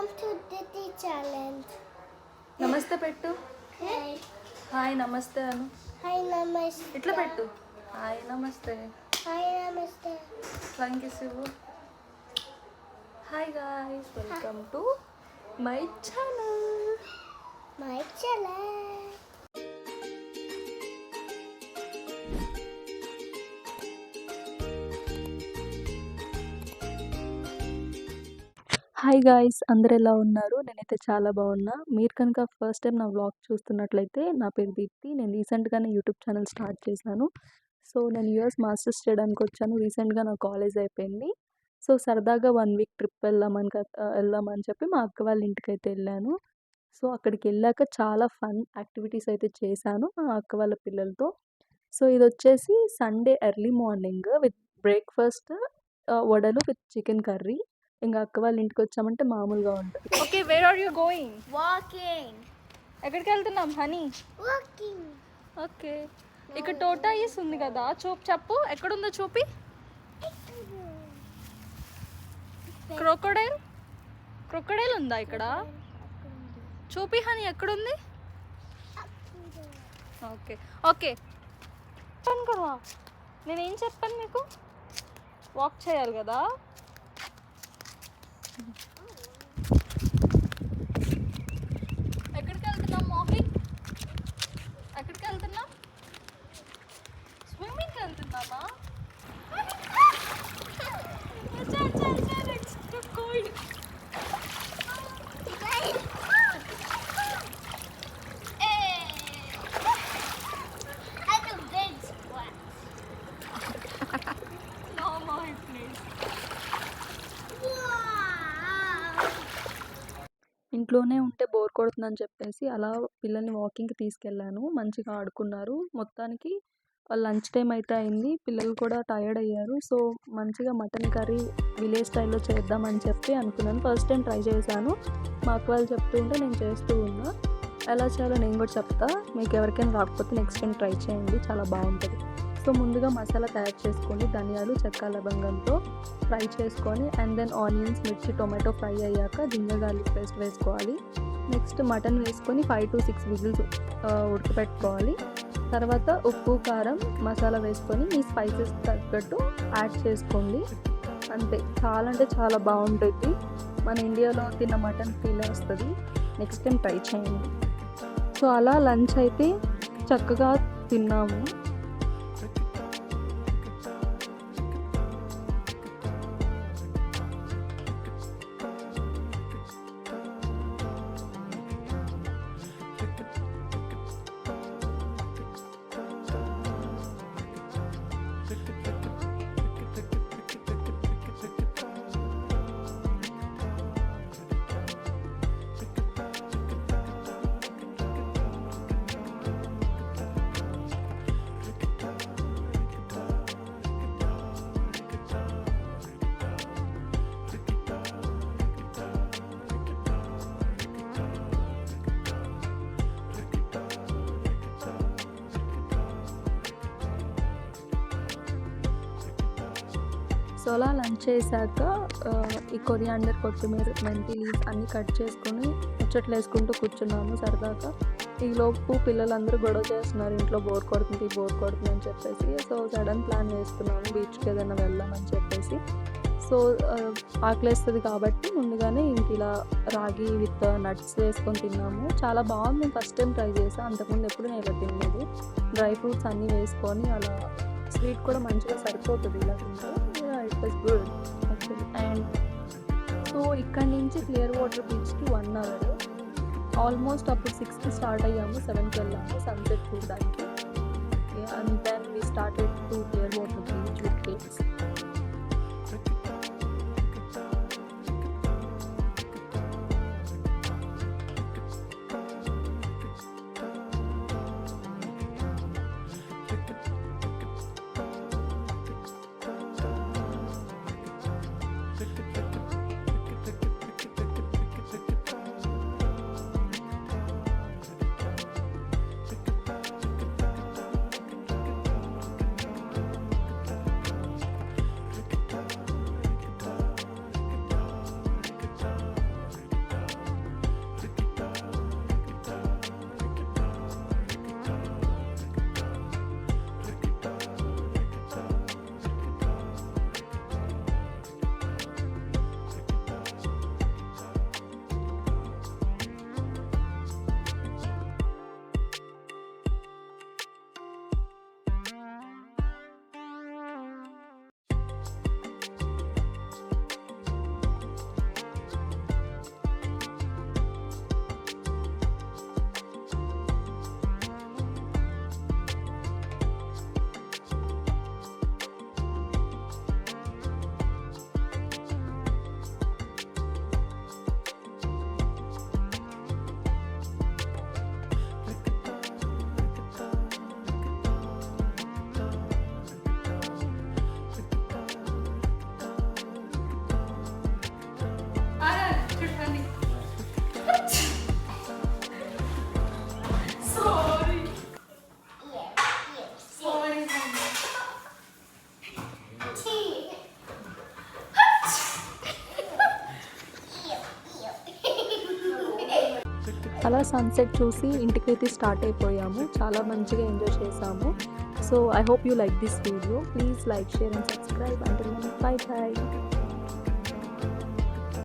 Welcome to Didi Challenge. నమస్తే పెట్టు. Hi. Hi నమస్తే అను. Hi, namaste. ఇట్లా పెట్టు. హాయ్ నమస్తే. Hi, namaste. Thank you Shiv. Hi guys, welcome to my channel. My challenge. Hi guys, అందరు ఎలా ఉన్నారు? నేనైతే చాలా బాగున్నా. మీరు కనుక ఫస్ట్ టైం నా వ్లాగ్ చూస్తున్నట్లయితే నా పేరు దీప్తి. నేను రీసెంట్గానే యూట్యూబ్ ఛానల్ స్టార్ట్ చేశాను. సో నేను యూఎస్ మాస్టర్స్ చేయడానికి వచ్చాను. రీసెంట్గా నా కాలేజ్ అయిపోయింది. సో సరదాగా 1 వీక్ ట్రిప్ వెళ్దామని చెప్పి మా అక్క వాళ్ళ ఇంటికైతే వెళ్ళాను. సో అక్కడికి వెళ్ళాక చాలా ఫన్ యాక్టివిటీస్ అయితే చేశాను మా అక్క వాళ్ళ పిల్లలతో. సో ఇది వచ్చేసి Sunday early morning with breakfast, వడలు విత్ చికెన్ కర్రీ. ఇంకా అక్క వాళ్ళ ఇంటికి వచ్చామంటే మామూలుగా ఉంటుంది. Okay, where are you going? Walking. ఎక్కడికి వెళ్తున్నాం హనీ? Walking. ఓకే, ఇక్కడ టోటాయిస్ ఉంది కదా, చెప్పు ఎక్కడుందో చూపి. క్రొకడైల్ ఉందా ఇక్కడ? చూపి హనీ, ఎక్కడుంది? ఓకే ఓకే, చెప్పాను కదా, నేనేం చెప్పాను మీకు? వాక్ చేయాలి కదా. ఎక్కడికి వెళ్తున్నాం మోహిత్? ఎక్కడికి వెళ్తున్నాం? స్విమ్మింగ్కి వెళ్తున్నామా? ఇంట్లోనే ఉంటే బోర్ కొడుతుందని చెప్పేసి అలా పిల్లల్ని వాకింగ్కి తీసుకెళ్ళాను. మంచిగా ఆడుకున్నారు. మొత్తానికి లంచ్ టైం అయితే అయింది. పిల్లలు కూడా టైర్డ్ అయ్యారు. సో మంచిగా మటన్ కర్రీ విలేజ్ స్టైల్లో చేద్దామని చెప్పి అనుకున్నాను. ఫస్ట్ టైం ట్రై చేశాను. మా అక్క వాళ్ళు చెప్తూ ఉంటే నేను చేస్తూ ఉన్నా. ఎలా చేయాలో నేను కూడా చెప్తా. మీకు ఎవరికైనా రాకపోతే నెక్స్ట్ టైం ట్రై చేయండి, చాలా బాగుంటుంది. సో ముందుగా మసాలా తయారు చేసుకోండి. ధనియాలు, చెక్క, లవంగంతో ఫ్రై చేసుకొని అండ్ దెన్ ఆనియన్స్, మిర్చి, టొమాటో ఫ్రై అయ్యాక జింజర్ గార్లిక్ పేస్ట్ వేసుకోవాలి. నెక్స్ట్ మటన్ వేసుకొని 5 to 6 విజిల్స్ ఉడకపెట్టుకోవాలి. తర్వాత ఉప్పు, కారం, మసాలా వేసుకొని మీ స్పైసెస్ తగ్గట్టు యాడ్ చేసుకోండి. అంతే, చాలా అంటే చాలా బాగుంటుంది. మన ఇండియాలో తిన్న మటన్ ఫీల్ వస్తుంది. నెక్స్ట్ టైం ట్రై చేయండి. సో అలా లంచ్ అయితే చక్కగా తిన్నాము. సో అలా లంచ్ చేశాక ఈ కొరియాండర్, కొత్తిమీర, మెంతి లీవ్స్ అన్నీ కట్ చేసుకొని ముచ్చట్లు వేసుకుంటూ కూర్చున్నాము సరదాగా. ఈలోపు పిల్లలందరూ గొడవ చేస్తున్నారు, ఇంట్లో బోర్ కొడుతుంది అని చెప్పేసి. సో సడన్ ప్లాన్ వేస్తున్నాము, బీచ్కి ఏదైనా వెళ్దామని చెప్పేసి. సో ఆకలేస్తుంది కాబట్టి ముందుగానే ఇంక ఇలా రాగి విత్ నట్స్ వేసుకొని తిన్నాము. చాలా బాగుంది. నేను ఫస్ట్ టైం ట్రై చేసాను, అంతకుముందు ఎప్పుడు నేను ఇలా తినలేదు. డ్రై ఫ్రూట్స్ అన్నీ వేసుకొని అలా స్వీట్ కూడా మంచిగా సరిపోతుంది ఇలా తింటే. It was good actually. And so ఇక్కడ నుంచి క్లియర్ వాటర్ బీచ్కి 1 hour. ఆల్మోస్ట్ అప్పుడు 6కి స్టార్ట్ అయ్యాము, 7కి వెళ్ళాము సన్సెట్ చూడడానికి. And then we started to clear water beach with kids. అలా సన్సెట్ చూసి ఇంటికైతే స్టార్ట్ అయిపోయాము. చాలా మంచిగా ఎంజాయ్ చేసాము. So I hope you like this video. Please like, share and subscribe. Until then bye by.